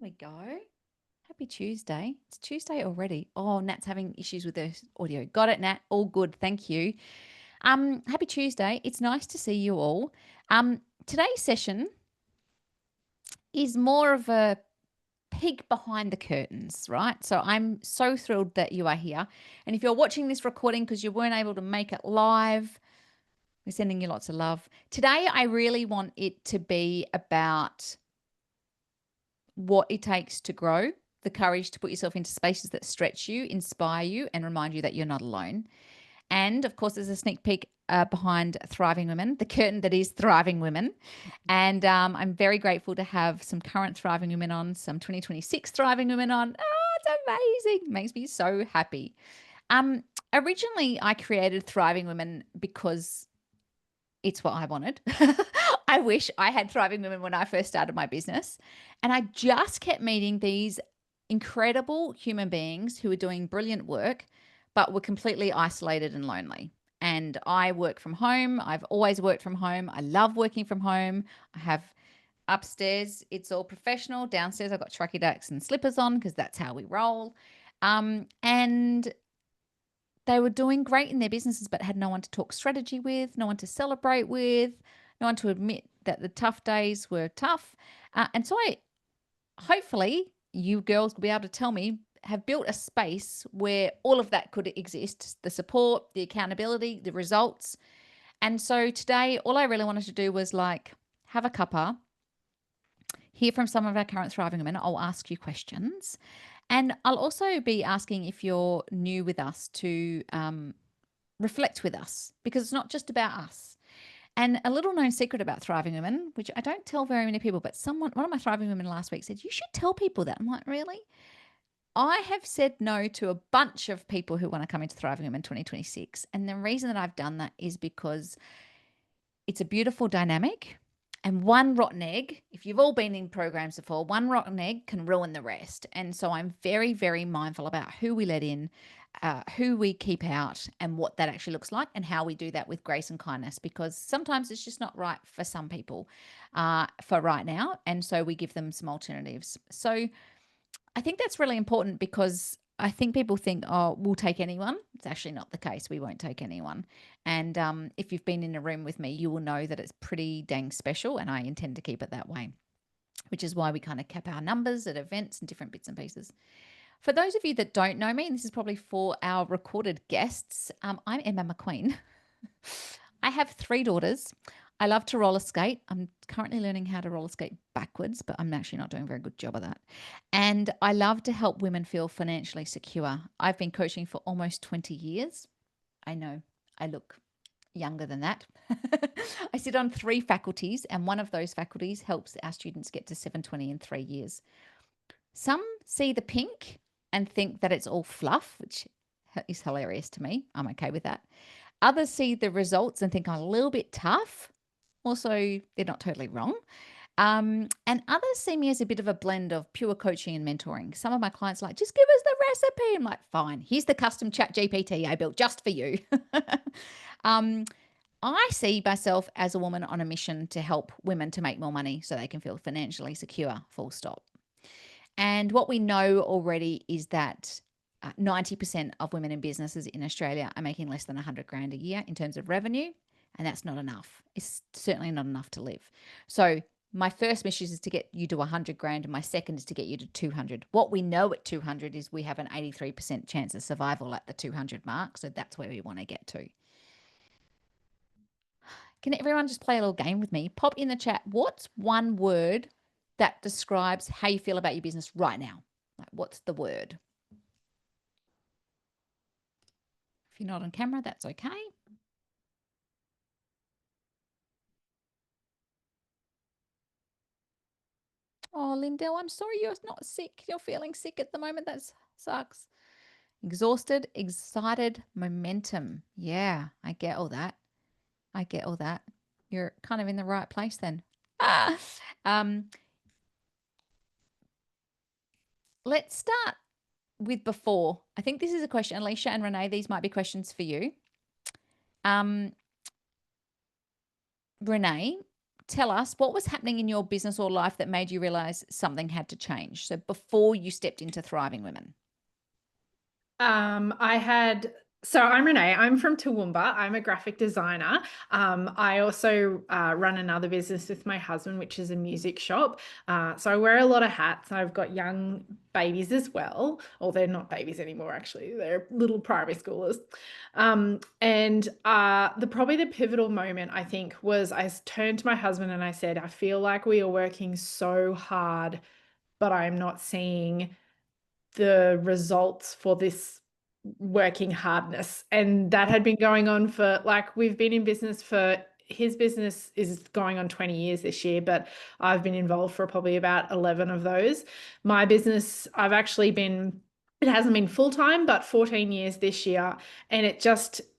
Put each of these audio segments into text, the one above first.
we go. Happy Tuesday. It's Tuesday already. Oh, Nat's having issues with the audio. Got it, Nat. All good. Thank you. Happy Tuesday. It's nice to see you all. Today's session is more of a peek behind the curtains, right? So I'm so thrilled that you are here. And if you're watching this recording because you weren't able to make it live, we're sending you lots of love. Today, I really want it to be about what it takes to grow, the courage to put yourself into spaces that stretch you, inspire you, and remind you that you're not alone. And of course, there's a sneak peek behind Thriving Women, the curtain that is Thriving Women. And I'm very grateful to have some current Thriving Women on, some 2026 Thriving Women on. Oh, it's amazing. It makes me so happy. Originally, I created Thriving Women because it's what I wanted. I wish I had Thriving Women when I first started my business. And I just kept meeting these incredible human beings who were doing brilliant work, but were completely isolated and lonely. And I work from home. I've always worked from home. I love working from home. I have upstairs, it's all professional. Downstairs, I've got trucky ducks and slippers on because that's how we roll. And they were doing great in their businesses, but had no one to talk strategy with, no one to celebrate with, no one to admit that the tough days were tough. And so hopefully you girls will be able to tell me, have built a space where all of that could exist, the support, the accountability, the results. And so today, all I really wanted to do was like have a cuppa, hear from some of our current Thriving Women. I'll ask you questions. And I'll also be asking, if you're new with us, to reflect with us, because it's not just about us. And a little known secret about Thriving Women, which I don't tell very many people, but one of my Thriving Women last week said, you should tell people that. I'm like, really? I have said no to a bunch of people who want to come into Thriving Women 2026. And the reason that I've done that is because it's a beautiful dynamic. And one rotten egg, if you've all been in programs before, one rotten egg can ruin the rest. And so I'm very, very mindful about who we let in, who we keep out, and what that actually looks like, and how we do that with grace and kindness, because sometimes it's just not right for some people for right now. And so we give them some alternatives. So I think that's really important, because I think people think, oh, we'll take anyone. It's actually not the case. We won't take anyone. And if you've been in a room with me, you will know that it's pretty dang special, and I intend to keep it that way, which is why we kind of cap our numbers at events and different bits and pieces. For those of you that don't know me, and this is probably for our recorded guests, I'm Emma McQueen. I have 3 daughters. I love to roller skate. I'm currently learning how to roller skate backwards, but I'm actually not doing a very good job of that. And I love to help women feel financially secure. I've been coaching for almost 20 years. I know I look younger than that. I sit on 3 faculties, and one of those faculties helps our students get to 720 in 3 years. Some see the pink and think that it's all fluff, which is hilarious to me. I'm okay with that. Others see the results and think I'm a little bit tough. Also, they're not totally wrong. And others see me as a bit of a blend of pure coaching and mentoring. Some of my clients are like, just give us the recipe. I'm like, fine, here's the custom chat GPT I built just for you. I see myself as a woman on a mission to help women to make more money so they can feel financially secure, full stop. And what we know already is that 90% of women in businesses in Australia are making less than 100 grand a year in terms of revenue. And that's not enough. It's certainly not enough to live. So my first mission is to get you to 100 grand, and my second is to get you to 200. What we know at 200 is we have an 83% chance of survival at the 200 mark. So that's where we want to get to. Can everyone just play a little game with me? Pop in the chat, what's one word that describes how you feel about your business right now? Like, what's the word? If you're not on camera, that's okay. Oh, Lindell, I'm sorry you're not sick. You're feeling sick at the moment. That sucks. Exhausted, excited, momentum. Yeah, I get all that. I get all that. You're kind of in the right place then. Let's start with before. I think this is a question, Alicia and Renae, these might be questions for you. Renae, tell us what was happening in your business or life that made you realize something had to change. So before you stepped into Thriving Women. I had, so I'm Renae. I'm from Toowoomba. I'm a graphic designer. I also run another business with my husband, which is a music shop. So I wear a lot of hats. I've got young babies as well, or they're not babies anymore, actually. They're little primary schoolers. And probably the pivotal moment, I think, was I turned to my husband and I said, I feel like we are working so hard, but I'm not seeing the results for this working hardness. And that had been going on for, like, we've been in business for, his business is going on 20 years this year, but I've been involved for probably about 11 of those. My business, I've actually been, it hasn't been full time, but 14 years this year. And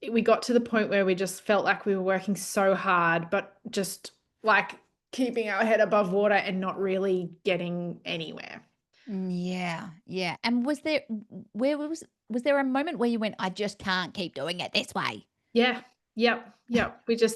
we got to the point where we just felt like we were working so hard, but just like keeping our head above water and not really getting anywhere. Yeah, yeah. And was there a moment where you went, I just can't keep doing it this way? Yeah. Yep.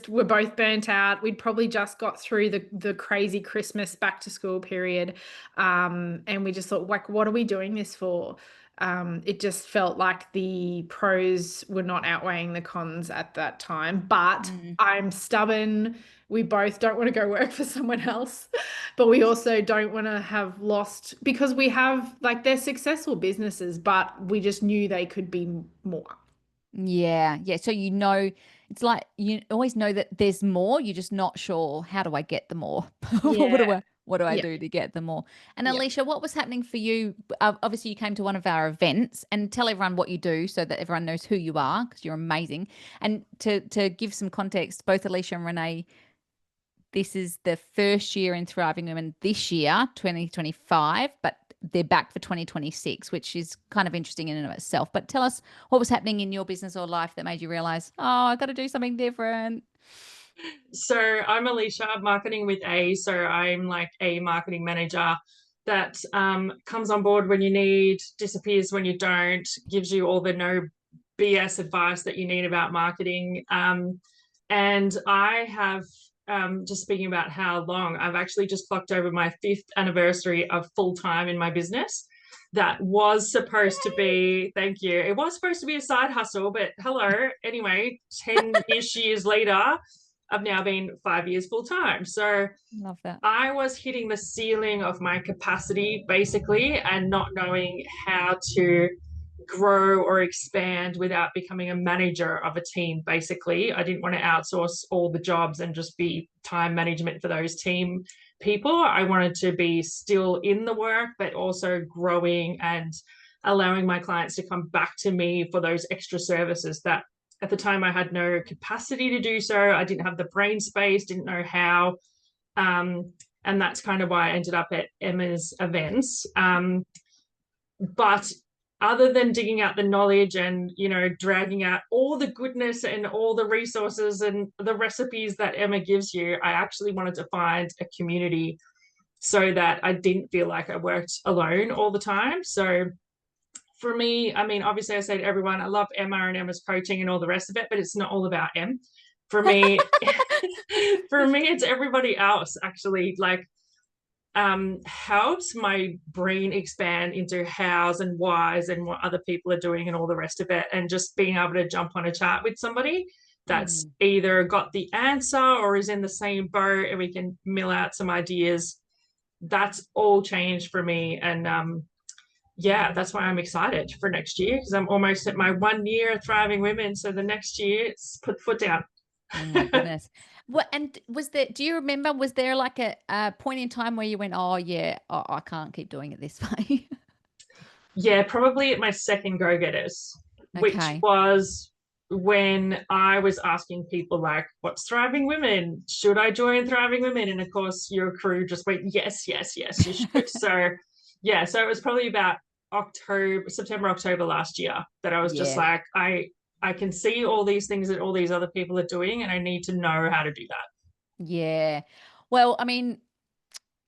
We're both burnt out. We'd probably just got through the crazy Christmas back to school period. And we just thought, like, what are we doing this for? It just felt like the pros were not outweighing the cons at that time. But Mm. I'm stubborn. We both don't want to go work for someone else, but we also don't want to have lost, because we have, like, they're successful businesses, but we just knew they could be more. Yeah, yeah. So it's like you always know that there's more. You're just not sure, how do I get the more? Yeah. What do I Yeah. do to get the more? And Yeah. Alicia, what was happening for you? Obviously, you came to one of our events, and tell everyone what you do so that everyone knows who you are, because you're amazing. And to give some context, both Alicia and Renae, this is the first year in Thriving Women this year, 2025, but they're back for 2026, which is kind of interesting in and of itself. But tell us what was happening in your business or life that made you realize, oh, I got to do something different. So I'm Alicia, marketing with A. So I'm like a marketing manager that comes on board when you need, disappears when you don't, gives you all the no BS advice that you need about marketing. And I have, just speaking about how long, I've actually just clocked over my 5th anniversary of full time in my business. That was supposed to be, thank you. It was supposed to be a side hustle, but hello. Anyway, 10-ish years later, I've now been 5 years full time. So Love that. I was hitting the ceiling of my capacity basically, and not knowing how to grow or expand without becoming a manager of a team. Basically, I didn't want to outsource all the jobs and just be time management for those team people. I wanted to be still in the work, but also growing and allowing my clients to come back to me for those extra services that at the time I had no capacity to do so. I didn't have the brain space, didn't know how. And that's kind of why I ended up at Emma's events. But other than digging out the knowledge and, dragging out all the goodness and all the resources and the recipes that Emma gives you, I actually wanted to find a community so that I didn't feel like I worked alone all the time. So for me, I mean, obviously I say to everyone, I love Emma and Emma's coaching and all the rest of it, but it's not all about Em. For me, it's everybody else actually, like, helps my brain expand into hows and whys and what other people are doing and all the rest of it. And just being able to jump on a chat with somebody that's Mm. either got the answer or is in the same boat and we can mill out some ideas. That's all changed for me. And yeah, that's why I'm excited for next year, because I'm almost at my 1 year Thriving Women. So the next year, it's put the foot down. Oh my goodness. What and was there, do you remember, was there like a point in time where you went, oh yeah, I can't keep doing it this way? Yeah, probably at my second Go Getters, which Okay. was when I was asking people, like, what's Thriving Women? Should I join Thriving Women? And of course, your crew just went, yes, yes, yes, you should. So, yeah, so it was probably about September, October last year that I was just Yeah. like, I can see all these things that all these other people are doing, and I need to know how to do that. Yeah. Well, I mean,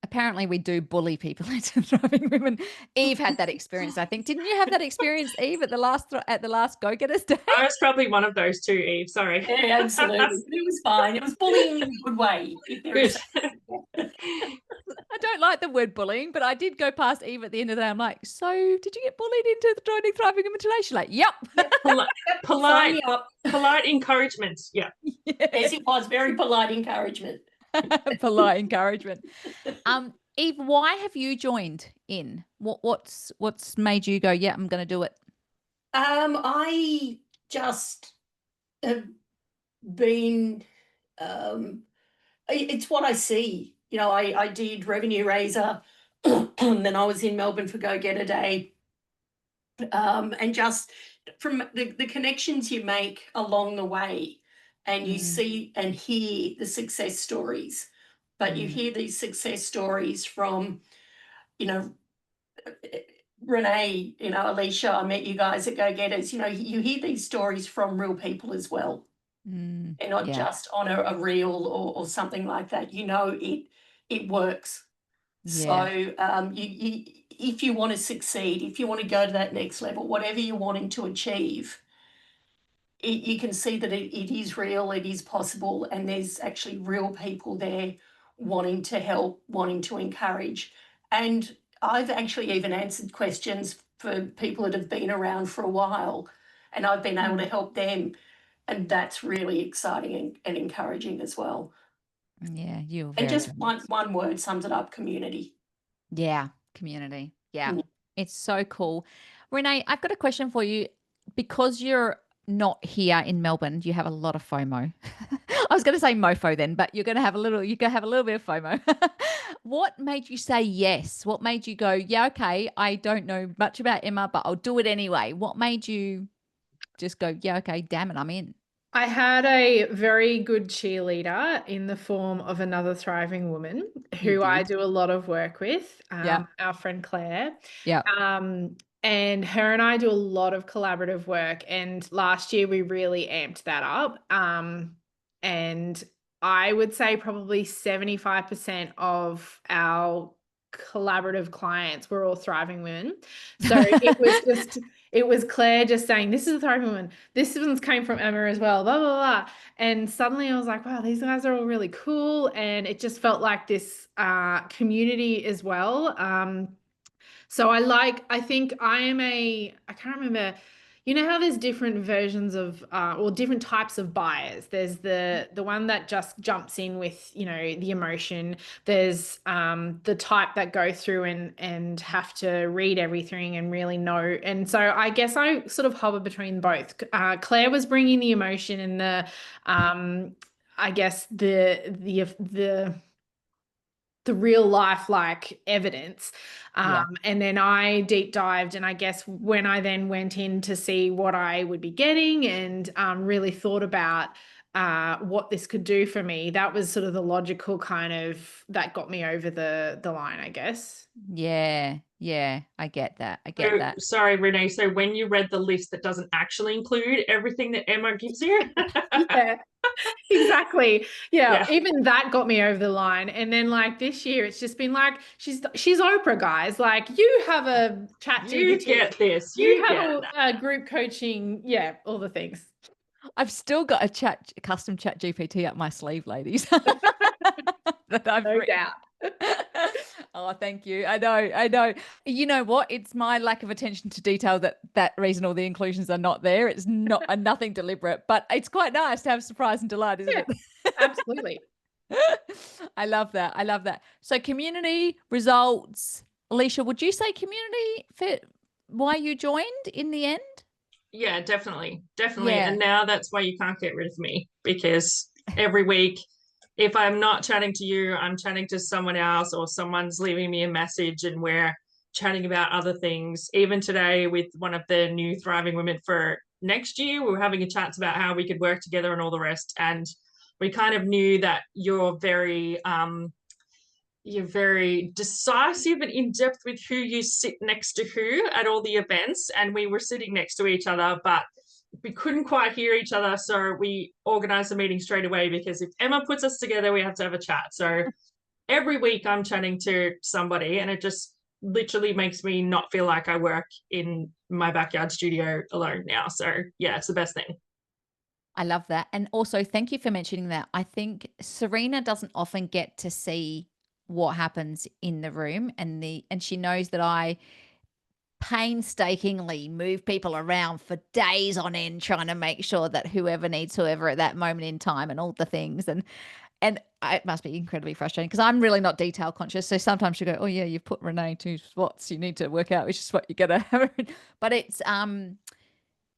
apparently we do bully people into thriving women. Eve had that experience, I think. Didn't you have that experience, Eve, at the last Go Getters Day? I was probably one of those too, Eve. Sorry. Yeah, absolutely. It was fine. It was bullying in a good way. If there is I don't like the word bullying, but I did go past Eve at the end of the day. I'm like, so did you get bullied into joining Thriving Women today? She's like, yep. polite, sign me up. polite encouragement. Yeah. Yes, it was very polite encouragement. Polite encouragement. Eve, why have you joined in? What's made you go, yeah, I'm going to do it? I just have been, it's what I see. You know, I did Revenue Raiser, and then I was in Melbourne for Go Getter Day. And just from the connections you make along the way, and you see and hear the success stories, but you hear these success stories from, you know, Renae, you know, Alicia, I met you guys at Go Getters. You know, you hear these stories from real people as well, and not just on a reel or something like that. You know, it works. So you if you want to succeed, if you want to go to that next level, whatever you're wanting to achieve, you can see that it is real, it is possible, and there's actually real people there wanting to help, wanting to encourage. And I've actually even answered questions for people that have been around for a while, and I've been able to help them. And that's really exciting and encouraging as well. Yeah, you're And very just one word sums it up: community. Yeah, community. Yeah, it's so cool. Renae, I've got a question for you. Because you're not here in Melbourne, you have a lot of FOMO. I was going to say mofo then, but you're going to have a little bit of FOMO. What made you say yes? What made you go, yeah, okay, I don't know much about Emma, but I'll do it anyway? What made you just go, yeah, okay, damn it, I'm in? I had a very good cheerleader in the form of another thriving woman who I do a lot of work with, our friend Claire. Yeah. And her and I do a lot of collaborative work. And last year we really amped that up. And I would say probably 75% of our collaborative clients were all thriving women. So it was Claire just saying, this is a thriving woman. This one's came from Emma as well, blah, blah, blah. And suddenly I was like, wow, these guys are all really cool. And it just felt like this community as well. So I think I can't remember, you know how there's different versions of, or different types of buyers. There's the one that just jumps in with, you know, the emotion. There's the type that go through and have to read everything and really know. And so I guess I sort of hover between both. Claire was bringing the emotion and the, I guess the real life like evidence. And then I deep dived, and I guess when I then went in to see what I would be getting and really thought about what this could do for me, that was sort of the logical kind of that got me over the line, I guess. Yeah, I get that. Sorry, Renae. So when you read the list that doesn't actually include everything that Emma gives you? Yeah, exactly. Yeah, even that got me over the line. And then like this year, it's just been like, she's Oprah, guys. Like, you have a chat GPT. You get this. You have a group coaching. Yeah, all the things. I've still got a custom chat GPT up my sleeve, ladies. That I've no doubt. Oh, thank you. I know. You know what? It's my lack of attention to detail that reason all the inclusions are not there. It's not nothing deliberate, but it's quite nice to have surprise and delight, isn't it? Absolutely. I love that. So community results. Alicia, would you say community fit why you joined in the end? Yeah, definitely. Yeah. And now that's why you can't get rid of me, because every week, if I'm not chatting to you, I'm chatting to someone else, or someone's leaving me a message and we're chatting about other things. Even today with one of the new thriving women for next year, we were having a chat about how we could work together and all the rest. And we kind of knew that you're very decisive and in depth with who you sit next to who at all the events. And we were sitting next to each other, but we couldn't quite hear each other. So we organized a meeting straight away, because if Emma puts us together, we have to have a chat. So every week I'm chatting to somebody, and it just literally makes me not feel like I work in my backyard studio alone now. So yeah, it's the best thing. I love that. And also, thank you for mentioning that. I think Serena doesn't often get to see what happens in the room, and she knows that I painstakingly move people around for days on end trying to make sure that whoever needs whoever at that moment in time and all the things. And it must be incredibly frustrating because I'm really not detail conscious. So sometimes you go, oh yeah, you've put Renae 2 spots. You need to work out which spot you're going to have. But it's,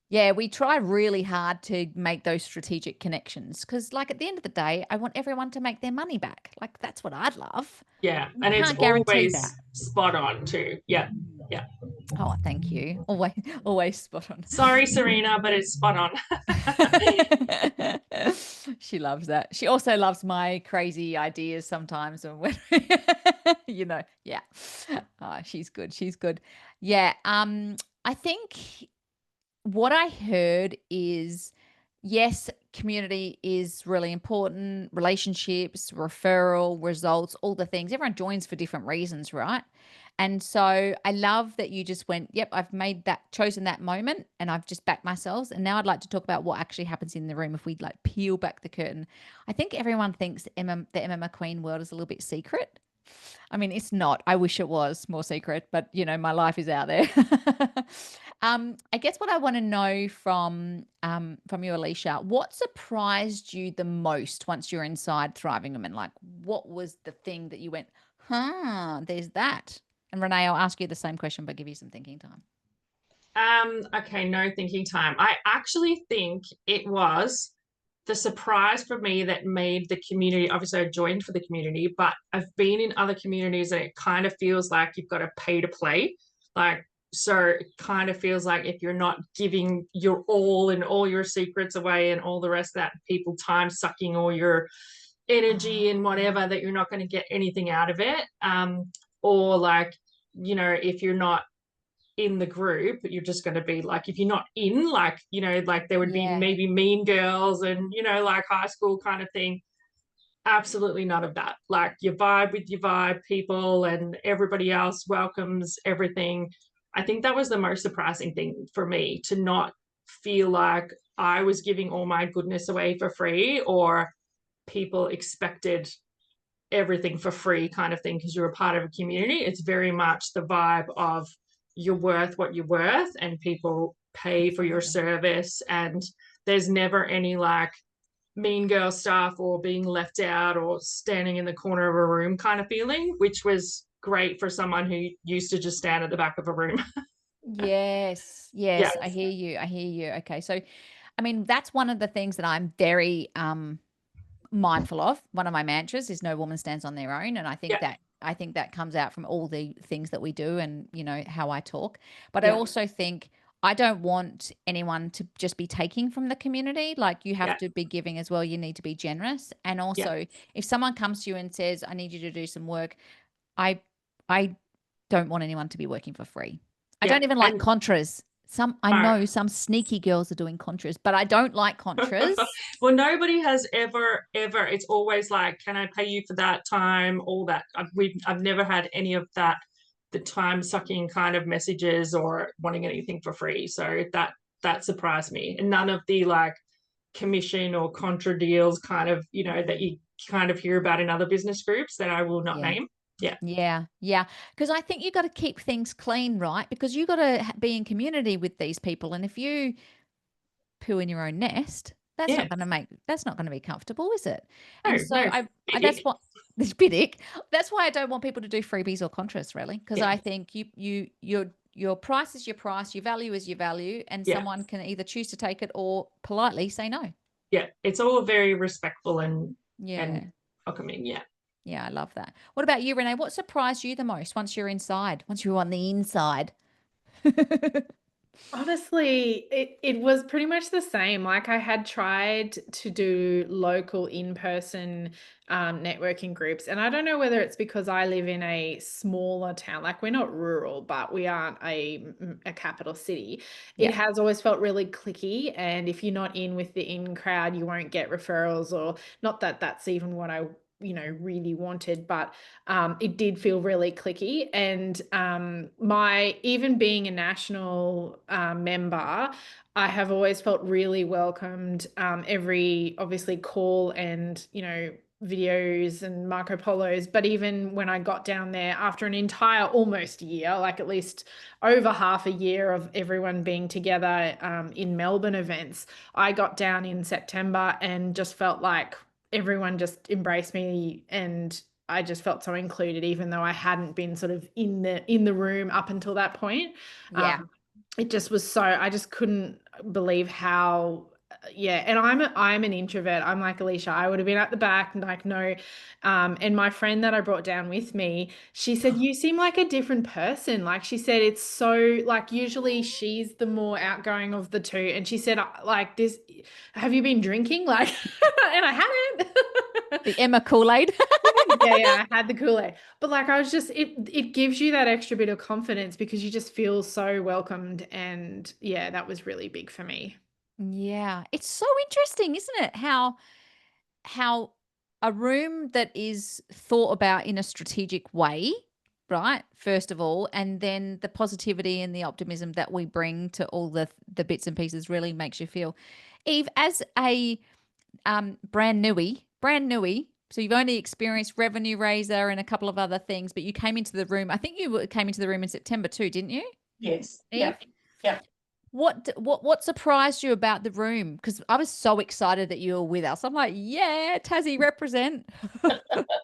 yeah, we try really hard to make those strategic connections because, like, at the end of the day, I want everyone to make their money back. Like, that's what I'd love. Yeah. You And it's can't guarantee always that. spot on too. Yeah. Yeah. Oh, thank you. Always spot on. Sorry, Serena, but it's spot on. She loves that. She also loves my crazy ideas sometimes. And when, yeah. Oh, she's good. She's good. Yeah. I think what I heard is, yes, community is really important, relationships, referral, results, all the things. Everyone joins for different reasons, right? And so I love that you just went, yep, I've chosen that moment and I've just backed myself. And now I'd like to talk about what actually happens in the room if we like peel back the curtain. I think everyone thinks the Emma McQueen world is a little bit secret. I mean, it's not. I wish it was more secret, but my life is out there. I guess what I want to know from you, Alicia, what surprised you the most once you're inside Thriving Women? Like, what was the thing that you went, there's that? And Renae, I'll ask you the same question, but give you some thinking time. Okay, no thinking time. I actually think it was the surprise for me that made the community. Obviously, I joined for the community, but I've been in other communities and it kind of feels like you've got to pay to play. Like, so it kind of feels like if you're not giving your all and all your secrets away and all the rest of that, people time sucking all your energy and whatever, that you're not going to get anything out of it. Or like, if you're not in the group, you're just going to be like, if you're not in, like, like there would be maybe mean girls and, like high school kind of thing. Absolutely none of that. Like, you vibe with your vibe people and everybody else welcomes everything. I think that was the most surprising thing for me, to not feel like I was giving all my goodness away for free, or people expected everything for free kind of thing because you're a part of a community. It's very much the vibe of you're worth what you're worth and people pay for your service, and there's never any like mean girl stuff or being left out or standing in the corner of a room kind of feeling, which was great for someone who used to just stand at the back of a room. Yes. Yeah. I hear you. Okay. So, I mean, that's one of the things that I'm very mindful of. One of my mantras is no woman stands on their own. And I think that comes out from all the things that we do and, how I talk. But I also think I don't want anyone to just be taking from the community. Like, you have to be giving as well. You need to be generous. And also if someone comes to you and says, I need you to do some work, I don't want anyone to be working for free. I don't even like contras. I know some sneaky girls are doing contras, but I don't like contras. Well, nobody has ever, it's always like, can I pay you for that time? All that. I've never had any of that, the time sucking kind of messages or wanting anything for free. So that surprised me. And none of the like commission or contra deals kind of, that you kind of hear about in other business groups that I will not name. Yeah. Because I think you got to keep things clean, right? Because you got to be in community with these people. And if you poo in your own nest, that's not going to be comfortable, is it? And so that's what this bit ick. That's why I don't want people to do freebies or contras, really. Because I think your price is your price, your value is your value, and someone can either choose to take it or politely say no. Yeah. It's all very respectful and welcoming. Yeah. Yeah, I love that. What about you, Renae? What surprised you the most once you're inside, once you're on the inside? Honestly, it was pretty much the same. Like, I had tried to do local in-person networking groups, and I don't know whether it's because I live in a smaller town. Like, we're not rural, but we aren't a capital city. It has always felt really cliquey, and if you're not in with the in crowd, you won't get referrals, or not that that's even what I really wanted, but it did feel really clicky. And even being a national member, I have always felt really welcomed. Every obviously call and, videos and Marco Polos, but even when I got down there after an entire almost year, like at least over half a year of everyone being together in Melbourne events, I got down in September and just felt like everyone just embraced me, and I just felt so included, even though I hadn't been sort of in the room up until that point. Yeah. It just was so, I just couldn't believe how, and I'm an introvert. I'm like Alicia. I would have been at the back, like, no. And my friend that I brought down with me, she said, you seem like a different person. Like, she said, it's so, like, usually she's the more outgoing of the two. And she said, like, this, have you been drinking? Like, and I hadn't. The Emma Kool-Aid. Yeah, I had the Kool-Aid. But like, I was just, it gives you that extra bit of confidence because you just feel so welcomed. And yeah, that was really big for me. Yeah. It's so interesting, isn't it? How a room that is thought about in a strategic way, right? First of all, and then the positivity and the optimism that we bring to all the bits and pieces really makes you feel. Eve, as a brand newie, so you've only experienced Revenue Raiser and a couple of other things, but you came into the room. I think you came into the room in September too, didn't you? Yes. Eve? Yeah. What surprised you about the room? Because I was so excited that you were with us. I'm like, yeah, Tassie represent.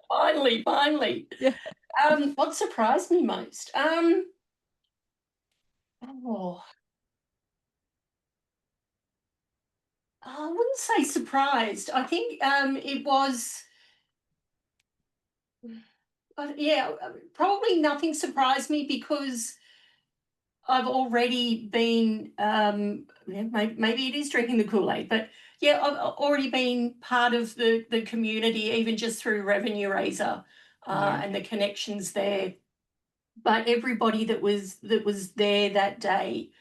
Finally. Yeah. What surprised me most? I wouldn't say surprised. I think it was, probably nothing surprised me because I've already been, maybe it is drinking the Kool-Aid, but yeah, I've already been part of the community, even just through Revenue Raiser and the connections there. But everybody that was there that day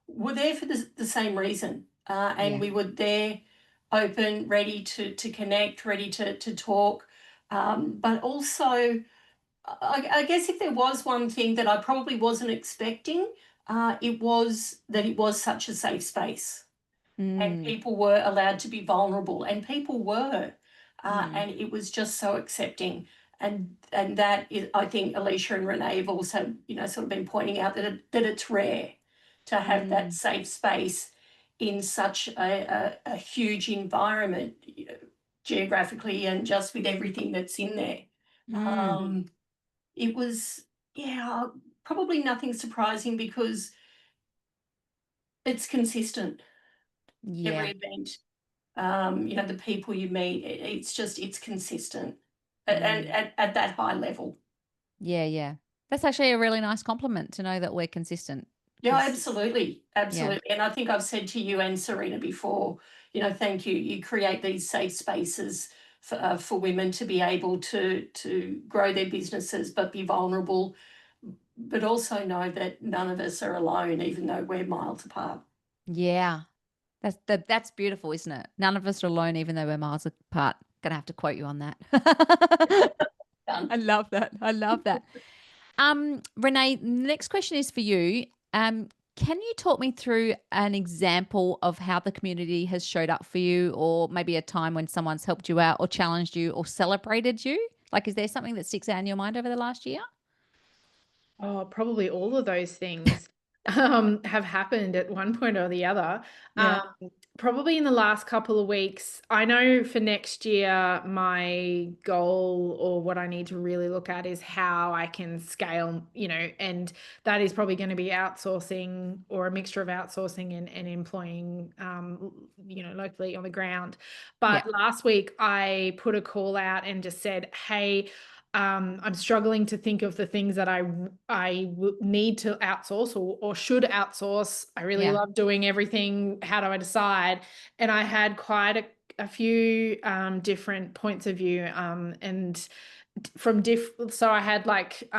were there for the same reason, and we were there, open, ready to connect, ready to talk, but also. I guess if there was one thing that I probably wasn't expecting, it was that it was such a safe space and people were allowed to be vulnerable, and people were, and it was just so accepting. And that is, I think Alicia and Renae have also, sort of been pointing out that it's rare to have that safe space in such a huge environment, geographically and just with everything that's in there. It was, probably nothing surprising because it's consistent. Every event, the people you meet, it's consistent and at that high level. Yeah. That's actually a really nice compliment to know that we're consistent. Yeah, absolutely. Yeah. And I think I've said to you and Serena before, thank you. You create these safe spaces for women to be able to grow their businesses, but be vulnerable, but also know that none of us are alone, even though we're miles apart. Yeah. That's beautiful, isn't it? None of us are alone, even though we're miles apart. Gonna have to quote you on that. I love that. Renae, next question is for you. Can you talk me through an example of how the community has showed up for you, or maybe a time when someone's helped you out or challenged you or celebrated you? Like, is there something that sticks out in your mind over the last year? Oh, probably all of those things have happened at one point or the other. Yeah. Probably in the last couple of weeks. I know for next year, my goal or what I need to really look at is how I can scale, and that is probably going to be outsourcing or a mixture of outsourcing and employing, locally on the ground. But last week I put a call out and just said, hey, I'm struggling to think of the things that I need to outsource or should outsource. I really love doing everything. How do I decide? And I had quite a few different points of view, and from so I had like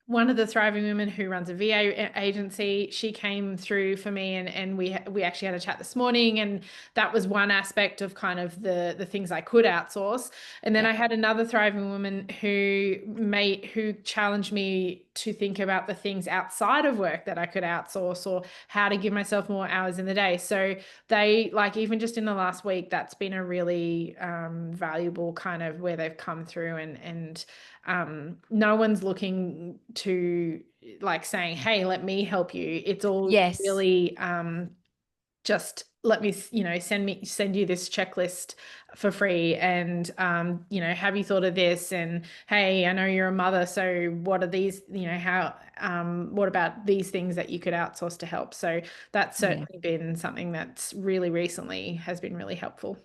one of the Thriving Women who runs a VA agency, she came through for me, and we actually had a chat this morning, and that was one aspect of kind of the things I could outsource. And then I had another Thriving Woman who challenged me to think about the things outside of work that I could outsource, or how to give myself more hours in the day. So they, like, even just in the last week, that's been a really valuable kind of where they've come through, and no one's looking to, like, saying, hey, let me help you. It's all really just let me, send you this checklist for free, and have you thought of this, and hey, I know you're a mother, so what are these, how what about these things that you could outsource to help? So that's certainly been something that's really recently has been really helpful.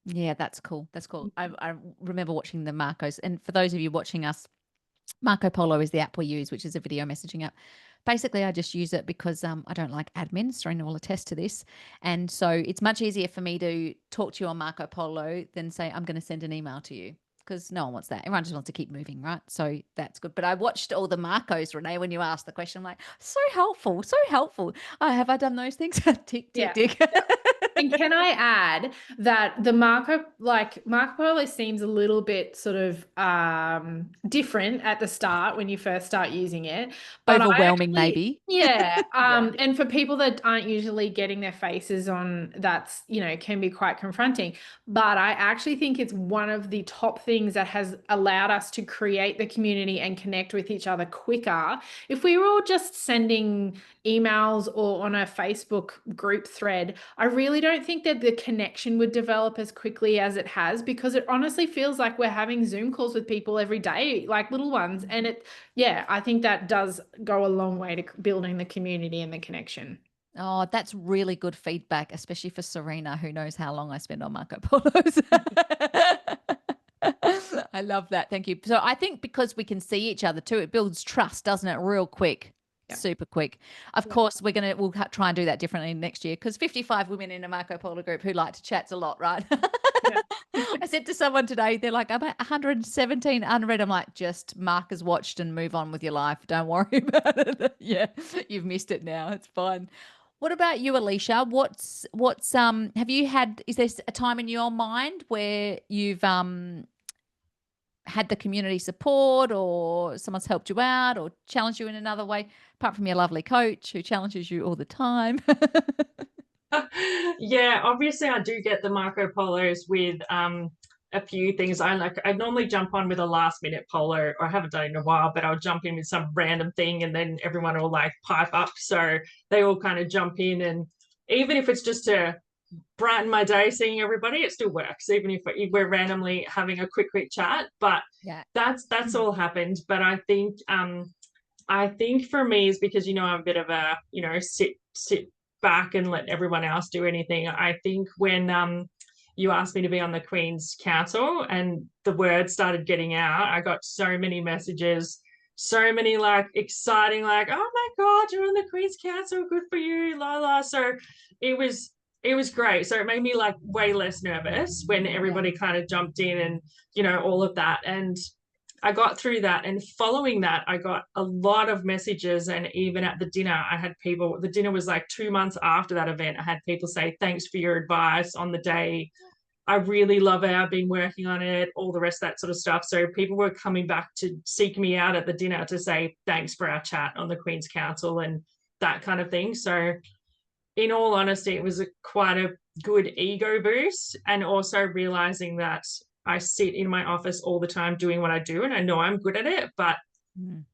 Yeah, that's cool. That's cool. I remember watching the Marcos. And for those of you watching us, Marco Polo is the app we use, which is a video messaging app. Basically, I just use it because I don't like admin. Serena will attest to this. And so it's much easier for me to talk to you on Marco Polo than say, I'm going to send an email to you, because no one wants that. Everyone just wants to keep moving, right? So that's good. But I watched all the Marcos, Renae, when you asked the question. I'm like, so helpful, so helpful. Have I done those things? Tick, tick, tick. And can I add that the Marco Polo seems a little bit sort of different at the start when you first start using it, but overwhelming, maybe. Yeah. And for people that aren't usually getting their faces on, that's, can be quite confronting. But I actually think it's one of the top things that has allowed us to create the community and connect with each other quicker. If we were all just sending emails or on a Facebook group thread, I really don't think that the connection would develop as quickly as it has, because it honestly feels like we're having Zoom calls with people every day, like little ones. And I think that does go a long way to building the community and the connection. Oh, that's really good feedback, especially for Serena, who knows how long I spend on Marco Polos. I love that. Thank you. So I think because we can see each other too, it builds trust, doesn't it? Real quick. Yep. Super quick. Of course, we'll try and do that differently next year, because 55 women in a Marco Polo group who like to chat's a lot, right? I said to someone today, they're like, I'm at 117 unread. I'm like, just mark as watched and move on with your life. Don't worry about it. Yeah, you've missed it now. It's fine. What about you, Alicia? Have you had, is there a time in your mind where you've had the community support, or someone's helped you out or challenged you in another way, apart from your lovely coach who challenges you all the time? Yeah, obviously I do get the Marco Polos with a few things. I normally jump on with a last minute polo, or I haven't done it in a while, but I'll jump in with some random thing, and then everyone will like pipe up. So they all kind of jump in, and even if it's just to brighten my day seeing everybody, it still works, even if we're randomly having a quick chat. But that's all happened. But I think for me is because, I'm a bit of a, sit back and let everyone else do anything. I think when you asked me to be on the Queen's Council and the word started getting out, I got so many messages, so many like exciting, like, oh my God, you're on the Queen's Council, good for you, la la. So it was great. So it made me like way less nervous when everybody kind of jumped in and, all of that. And I got through that. And following that, I got a lot of messages. And even at the dinner, I had people, the dinner was like 2 months after that event. I had people say, thanks for your advice on the day. I really love it. I've been working on it, all the rest of that sort of stuff. So people were coming back to seek me out at the dinner to say, thanks for our chat on the Queen's Council and that kind of thing. So in all honesty, it was quite a good ego boost, and also realizing that I sit in my office all the time doing what I do, and I know I'm good at it, but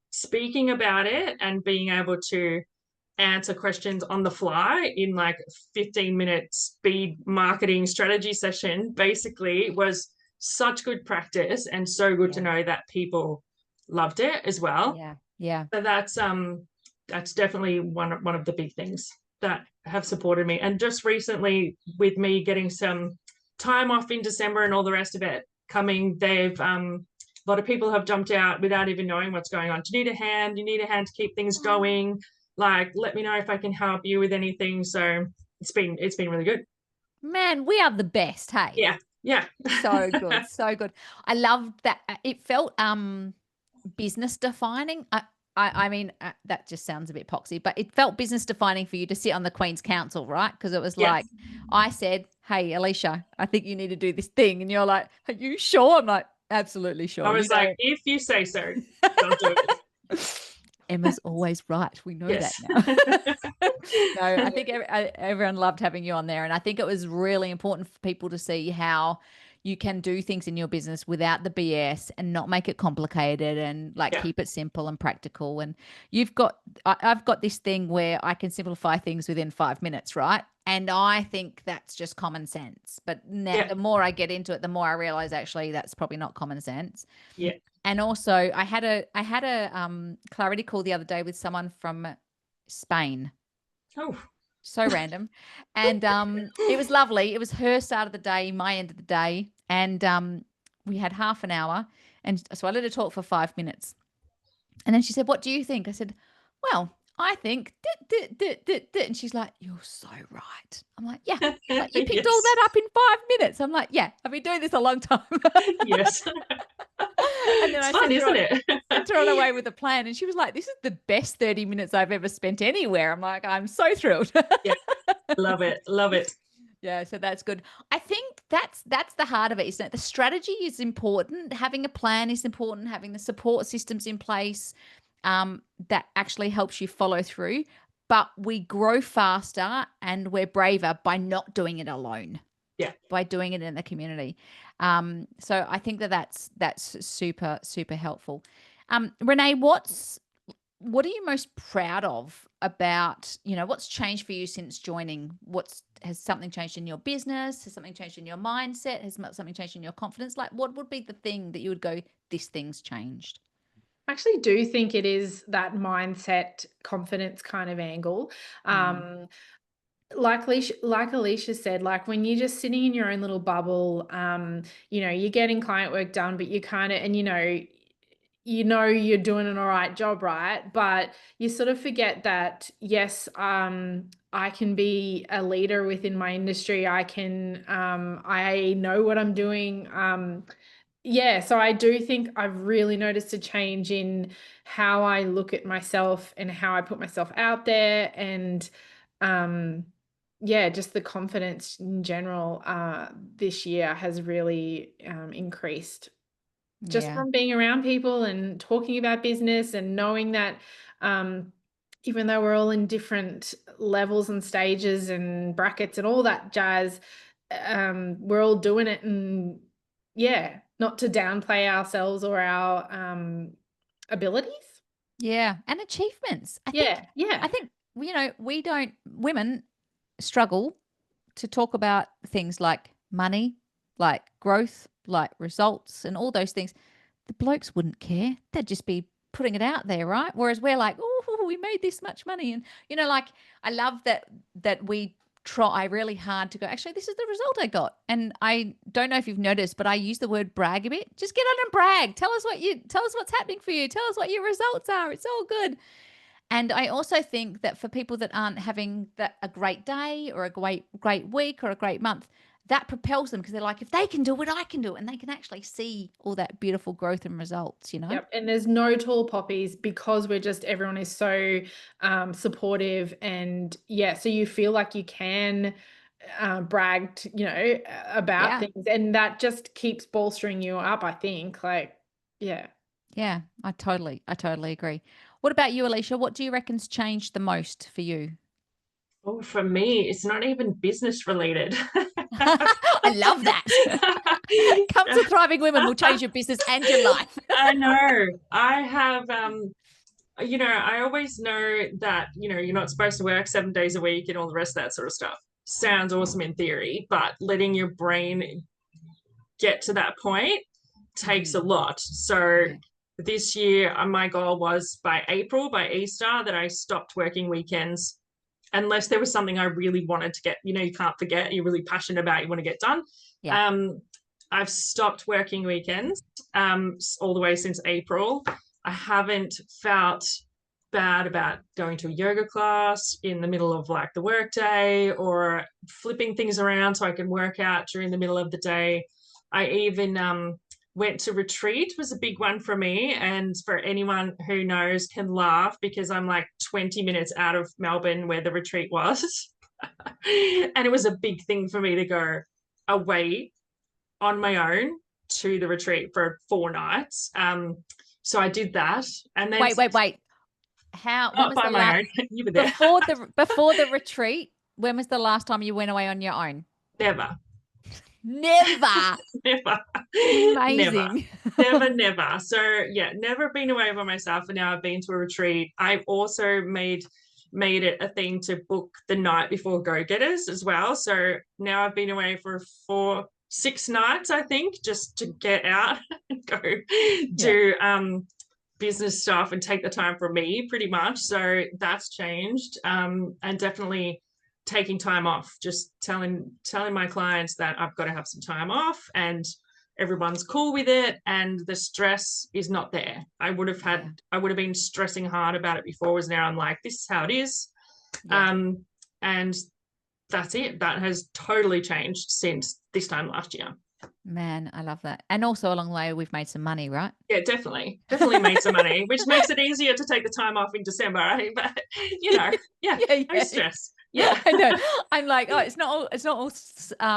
speaking about it and being able to answer questions on the fly in like 15-minute speed marketing strategy session basically was such good practice, and so good to know that people loved it as well. Yeah. So that's definitely one of the big things that have supported me. And just recently, with me getting some time off in December and all the rest of it coming, a lot of people have jumped out without even knowing what's going on. Do you need a hand? You need a hand to keep things going? Like, let me know if I can help you with anything. So it's been really good. Man, we are the best, hey? Yeah. So good, so good. I loved that. It felt business defining. I mean, that just sounds a bit poxy, but it felt business defining for you to sit on the Queen's Council, right? Because it was like, I said, hey, Alicia, I think you need to do this thing. And you're like, are you sure? I'm like, absolutely sure. I was like, if you say so, I'll do it. Emma's always right. We know that now. No, I think everyone loved having you on there. And I think it was really important for people to see how you can do things in your business without the BS and not make it complicated and like keep it simple and practical. And I've got this thing where I can simplify things within 5 minutes, right? And I think that's just common sense. But now the more I get into it, the more I realize actually that's probably not common sense. Yeah. And also I had a clarity call the other day with someone from Spain. Oh. So random. And it was lovely. It was her start of the day, my end of the day. And we had half an hour. And so I let her talk for 5 minutes. And then she said, what do you think? I said, well, I think, and she's like, you're so right. I'm like, yeah. Like, you picked all that up in 5 minutes. I'm like, yeah, I've been doing this a long time. Yes. And then it's fun, isn't it? Sent her on away with a plan. And she was like, this is the best 30 minutes I've ever spent anywhere. I'm like, I'm so thrilled. Yeah. Love it. Love it. Yeah, so that's good. I think that's the heart of it, isn't it? The strategy is important. Having a plan is important. Having the support systems in place that actually helps you follow through. But we grow faster and we're braver by not doing it alone. Yeah. By doing it in the community. So I think that's super, super helpful. Renae, what are you most proud of about, what's changed for you since joining? Has something changed in your business? Has something changed in your mindset? Has something changed in your confidence? Like, what would be the thing that you would go, this thing's changed? I actually do think it is that mindset, confidence kind of angle. Like Alicia said, like when you're just sitting in your own little bubble, you're getting client work done, but you kind of, and you're doing an all right job, right? But you sort of forget that, yes, I can be a leader within my industry. I know what I'm doing. So I do think I've really noticed a change in how I look at myself and how I put myself out there, and just the confidence in general this year has really increased just from being around people and talking about business and knowing that even though we're all in different levels and stages and brackets and all that jazz, we're all doing it, and not to downplay ourselves or our abilities. Yeah, and achievements. I think women struggle to talk about things like money, like growth, like results and all those things. The blokes wouldn't care. They'd just be putting it out there, right? Whereas we're like, oh, we made this much money. And, I love that we try really hard to go, actually, this is the result I got. And I don't know if you've noticed, but I use the word brag a bit. Just get on and brag. Tell us what's happening for you. Tell us what your results are. It's all good. And I also think that for people that aren't having a great day or a great week or a great month, that propels them, because they're like, if they can do it, I can do it. And they can actually see all that beautiful growth and results, Yep. And there's no tall poppies because everyone is so supportive, and so you feel like you can brag, about things, and that just keeps bolstering you up, I think. Yeah, I totally agree. What about you, Alicia? What do you reckon's changed the most for you? Oh, for me, it's not even business related. I love that. Come to Thriving Women, will change your business and your life. I know. I have, I always know that, you're not supposed to work 7 days a week and all the rest of that sort of stuff. Sounds awesome in theory, but letting your brain get to that point takes a lot. So this year, my goal was by Easter, that I stopped working weekends, unless there was something I really wanted to get, you can't forget, you're really passionate about, you want to get done. Yeah. I've stopped working weekends all the way since April. I haven't felt bad about going to a yoga class in the middle of like the workday, or flipping things around so I can work out during the middle of the day. I even went to retreat was a big one for me. And for anyone who knows can laugh because I'm like 20 minutes out of Melbourne where the retreat was. And it was a big thing for me to go away on my own to the retreat for 4 nights. So I did that. And then Wait. How, when not was by the my last, own. You were there. before the retreat, when was the last time you went away on your own? Never. Never. Never. Amazing. Never. So yeah, never been away by myself, and now I've been to a retreat. I've also made it a thing to book the night before go-getters as well. So now I've been away for 6 nights, I think, just to get out and go do business stuff and take the time for me pretty much. So that's changed. And definitely taking time off, just telling my clients that I've got to have some time off, and everyone's cool with it, and the stress is not there. I would have been stressing hard about it before, whereas now I'm like, this is how it is. And that's it. That has totally changed since this time last year. Man, I love that. And also along the way, we've made some money, right? Yeah, definitely made some money, which makes it easier to take the time off in December, right? But no stress. Yeah, I know. I'm like, oh, it's not all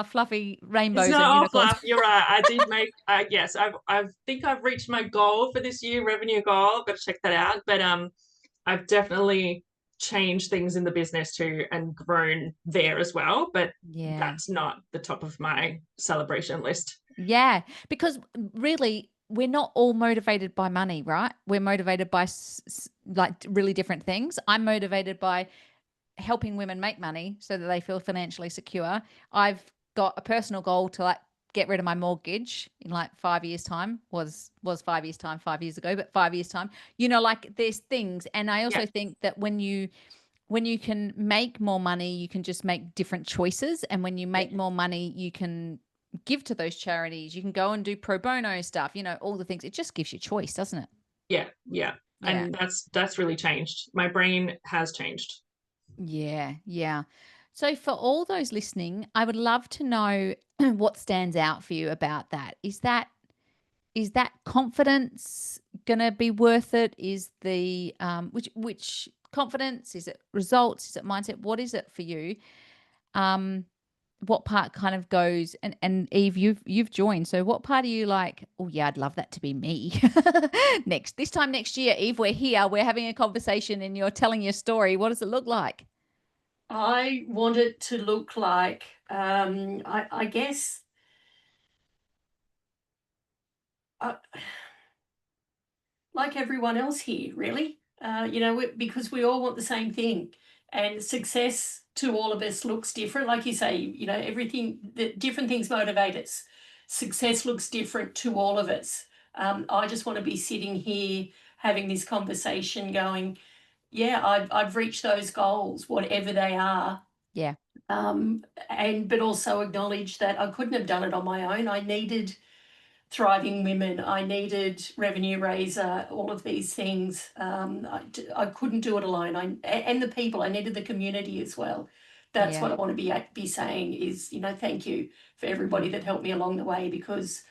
fluffy rainbows. It's not and all unicorns. fluff. You're right. I did make. Yes, I think I've reached my goal for this year, revenue goal. I've got to check that out. But I've definitely changed things in the business too and grown there as well. But that's not the top of my celebration list. Yeah, because really, we're not all motivated by money, right? We're motivated by like really different things. I'm motivated by helping women make money so that they feel financially secure. I've got a personal goal to like get rid of my mortgage in like 5 years time. Was 5 years time 5 years ago, but 5 years time, like there's things. And I also think that when you can make more money, you can just make different choices. And when you make more money, you can give to those charities. You can go and do pro bono stuff, all the things. It just gives you choice, doesn't it? Yeah. And that's really changed. My brain has changed. Yeah. So for all those listening, I would love to know what stands out for you about that. Is that confidence going to be worth it? Is the which confidence? Is it results? Is it mindset? What is it for you? What part kind of goes, and Eve, you've joined. So what part are you like, oh yeah, I'd love that to be me. This time next year, Eve, we're here, we're having a conversation and you're telling your story. What does it look like? I want it to look like, I guess, like everyone else here, really, because we all want the same thing, and success to all of us looks different. Like you say, different things motivate us. Success looks different to all of us. I just want to be sitting here having this conversation going, I've reached those goals, whatever they are. Yeah. But also acknowledge that I couldn't have done it on my own. I needed thriving women. I needed revenue raiser, all of these things. I couldn't do it alone. And the people, I needed the community as well. That's what I want to be saying is, thank you for everybody that helped me along the way, because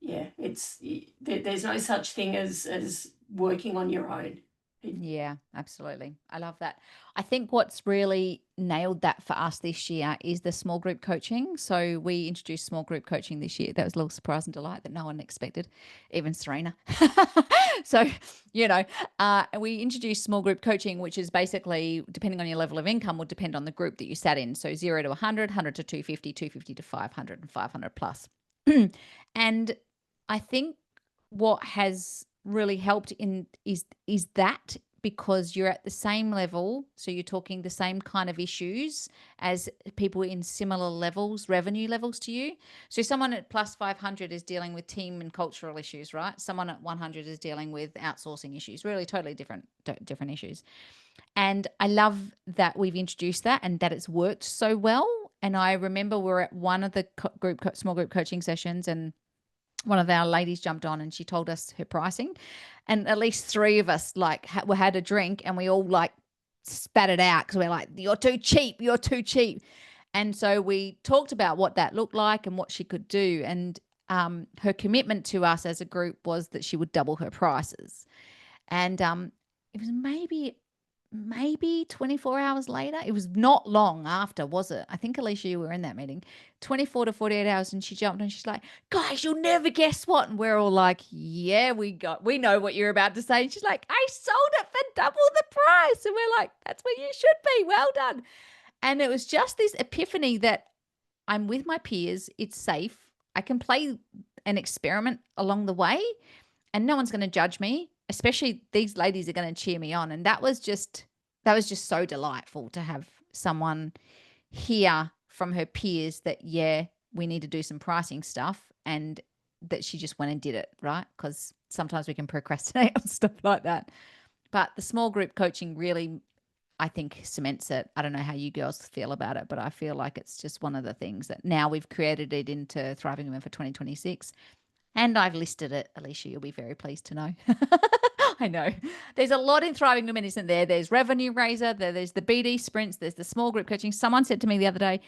there's no such thing as working on your own. Yeah, absolutely. I love that. I think what's really nailed that for us this year is the small group coaching. So we introduced small group coaching this year. That was a little surprise and delight that no one expected, even Serena. So, we introduced small group coaching, which is basically, depending on your level of income, will depend on the group that you sat in. So 0 to 100, 100 to 250, 250 to 500, and 500 plus. And I think what has really helped is that, because you're at the same level, so you're talking the same kind of issues as people in similar levels, revenue levels to you. So someone at plus 500 is dealing with team and cultural issues, right? Someone at 100 is dealing with outsourcing issues, really totally different issues. And I love that we've introduced that and that it's worked so well. And I remember we're at one of the small group coaching sessions, and one of our ladies jumped on and she told us her pricing, and at least 3 of us we had a drink and we all spat it out because we're like, you're too cheap. And so we talked about what that looked like and what she could do. And her commitment to us as a group was that she would double her prices. And it was maybe 24 hours later. It was not long after, was it? I think, Alicia, you were in that meeting. 24 to 48 hours, and she jumped and she's like, guys, you'll never guess what. And we're all like, yeah, we know what you're about to say. And she's like, I sold it for double the price. And we're like, that's where you should be. Well done. And it was just this epiphany that I'm with my peers. It's safe. I can play an experiment along the way and no one's going to judge me. Especially these ladies are going to cheer me on. And that was just so delightful to have someone hear from her peers that, yeah, we need to do some pricing stuff, and that she just went and did it, right? Because sometimes we can procrastinate on stuff like that. But the small group coaching really, I think, cements it. I don't know how you girls feel about it, but I feel like it's just one of the things that now we've created it into Thriving Women for 2026. And I've listed it. Alicia, you'll be very pleased to know. I know. There's a lot in Thriving Women, isn't there? There's Revenue Raiser, there's the BD sprints, there's the small group coaching. Someone said to me the other day,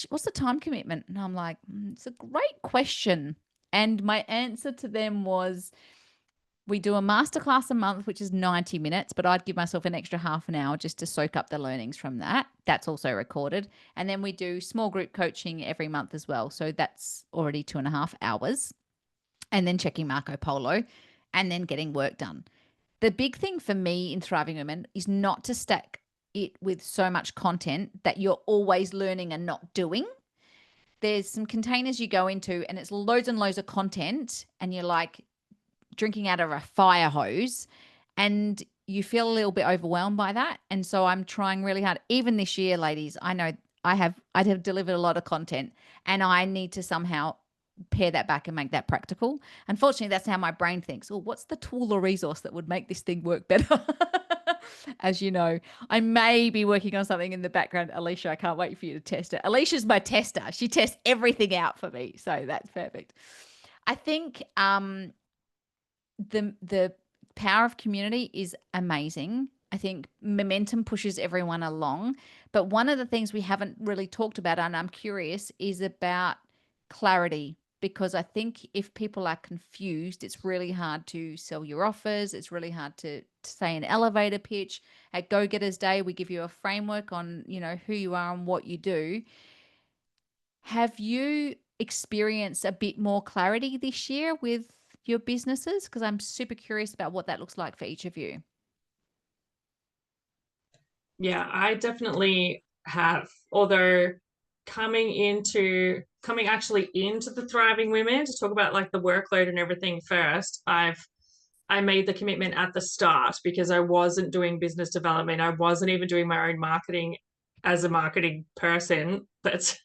what's the time commitment? And I'm like, it's a great question. And my answer to them was, we do a masterclass a month, which is 90 minutes, but I'd give myself an extra half an hour just to soak up the learnings from that. That's also recorded. And then we do small group coaching every month as well. So that's already 2.5 hours. And then checking Marco Polo and then getting work done. The big thing for me in Thriving Women is not to stack it with so much content that you're always learning and not doing. There's some containers you go into and it's loads and loads of content and you're like drinking out of a fire hose and you feel a little bit overwhelmed by that. And so I'm trying really hard. Even this year, ladies, I know I have delivered a lot of content and I need to somehow pare that back and make that practical. Unfortunately, that's how my brain thinks. Oh, what's the tool or resource that would make this thing work better? As you know, I may be working on something in the background. Alicia, I can't wait for you to test it. Alicia's my tester. She tests everything out for me. So that's perfect. I think the power of community is amazing. I think momentum pushes everyone along. But one of the things we haven't really talked about, and I'm curious, is about clarity. Because I think if people are confused, it's really hard to sell your offers. It's really hard to say an elevator pitch. At Go Getters Day, we give you a framework on, who you are and what you do. Have you experienced a bit more clarity this year with your businesses? Because I'm super curious about what that looks like for each of you. Yeah, I definitely have. Although coming actually into the Thriving Women, to talk about like the workload and everything first, I made the commitment at the start because I wasn't doing business development. I wasn't even doing my own marketing as a marketing person. That's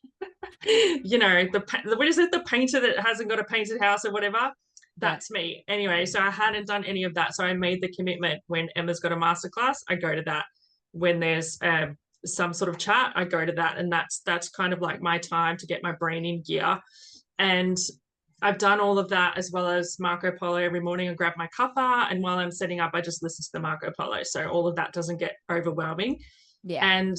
what is it? The painter that hasn't got a painted house or whatever. That's me. Anyway, so I hadn't done any of that. So I made the commitment. When Emma's got a masterclass, I go to that. When there's some sort of chat, I go to that. And that's kind of like my time to get my brain in gear. And I've done all of that, as well as Marco Polo every morning. I grab my cuppa, and while I'm setting up, I just listen to the Marco Polo. So all of that doesn't get overwhelming. Yeah. And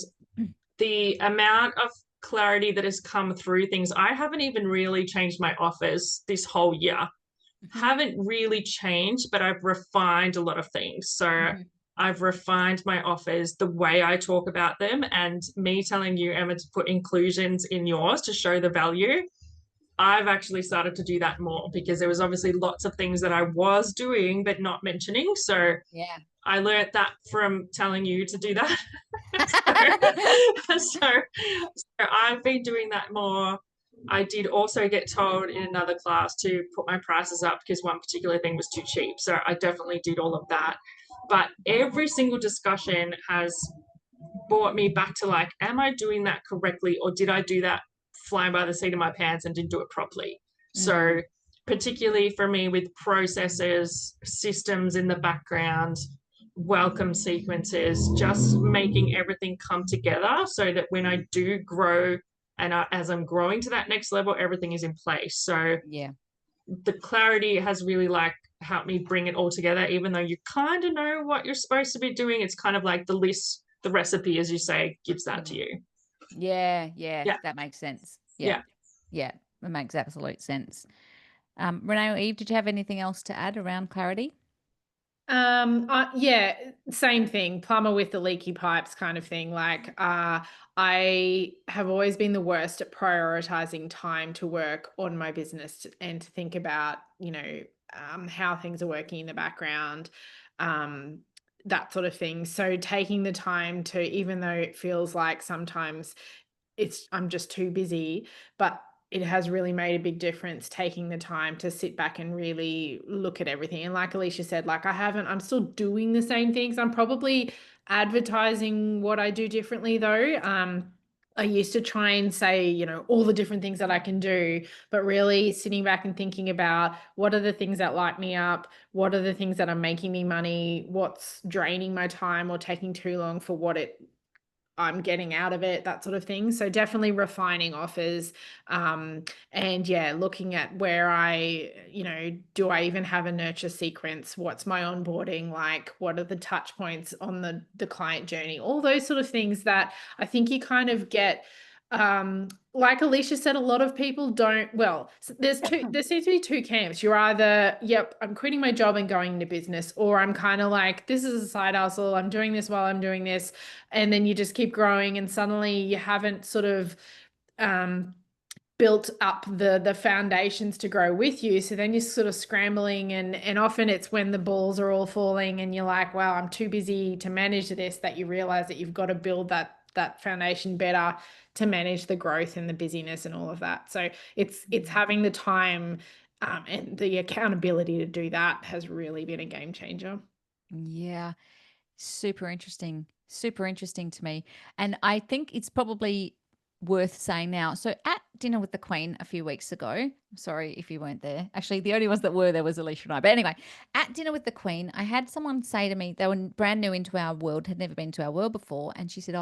the amount of clarity that has come through things, I haven't even really changed my offers this whole year. Mm-hmm. Haven't really changed, but I've refined a lot of things. So I've refined my offers, the way I talk about them, and me telling you, Emma, to put inclusions in yours to show the value. I've actually started to do that more because there was obviously lots of things that I was doing but not mentioning. So yeah, I learned that from telling you to do that. so I've been doing that more. I did also get told in another class to put my prices up because one particular thing was too cheap. So I definitely did all of that. But every single discussion has brought me back to like, am I doing that correctly? Or did I do that flying by the seat of my pants and didn't do it properly? So particularly for me with processes, systems in the background, welcome sequences, just making everything come together so that when I do grow and as I'm growing to that next level, everything is in place. So yeah, the clarity has really like helped me bring it all together, even though you kind of know what you're supposed to be doing. It's kind of like the list, the recipe, as you say, gives that to you. Yeah, that makes sense. Yeah. It makes absolute sense. Renae or Eve, did you have anything else to add around clarity? Yeah, same thing, plumber with the leaky pipes kind of thing. Like, I have always been the worst at prioritizing time to work on my business and to think about, how things are working in the background, that sort of thing. So taking the time to, even though it feels like sometimes I'm just too busy, but it has really made a big difference taking the time to sit back and really look at everything. And like Alicia said, like I'm still doing the same things. I'm probably advertising what I do differently though. I used to try and say, all the different things that I can do, but really sitting back and thinking about what are the things that light me up? What are the things that are making me money? What's draining my time or taking too long for what I'm getting out of it, that sort of thing. So definitely refining offers, and yeah, looking at where do I even have a nurture sequence? What's my onboarding like? What are the touch points on the client journey? All those sort of things that I think you kind of get. Like Alicia said, a lot of people don't. Well, there seems to be two camps. You're either, yep, I'm quitting my job and going into business, or I'm kind of like, this is a side hustle. I'm doing this while I'm doing this. And then you just keep growing and suddenly you haven't sort of built up the foundations to grow with you. So then you're sort of scrambling and often it's when the balls are all falling and you're like, wow, I'm too busy to manage this, that you realize that you've got to build that foundation better to manage the growth and the busyness and all of that. So it's having the time and the accountability to do that has really been a game changer. Yeah. Super interesting to me. And I think it's probably worth saying now. So at dinner with the Queen a few weeks ago, sorry if you weren't there. Actually, the only ones that were there was Alicia and I. But anyway, at dinner with the Queen, I had someone say to me, they were brand new into our world, had never been to our world before. And she said,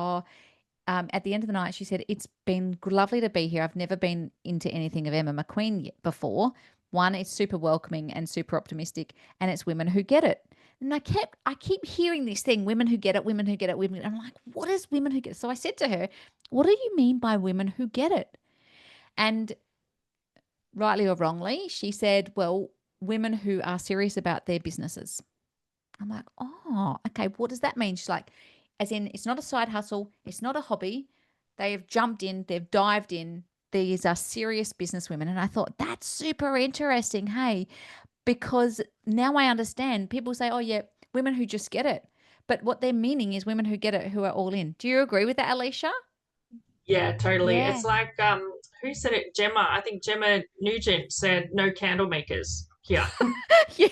at the end of the night, she said, it's been lovely to be here. I've never been into anything of Emma McQueen before. One, it's super welcoming and super optimistic, and it's women who get it. And I keep hearing this thing, women who get it, women who get it, women. I'm like, what is women who get it? So I said to her, what do you mean by women who get it? And rightly or wrongly, she said, well, women who are serious about their businesses. I'm like, oh, okay. What does that mean? She's like, as in, it's not a side hustle. It's not a hobby. They have jumped in. They've dived in. These are serious business women. And I thought, that's super interesting. Hey, because now I understand. People say, oh, yeah, women who just get it. But what they're meaning is women who get it, who are all in. Do you agree with that, Alicia? Yeah, totally. Yeah. It's like who said it? Gemma. I think Gemma Nugent said no candle makers here. Yeah.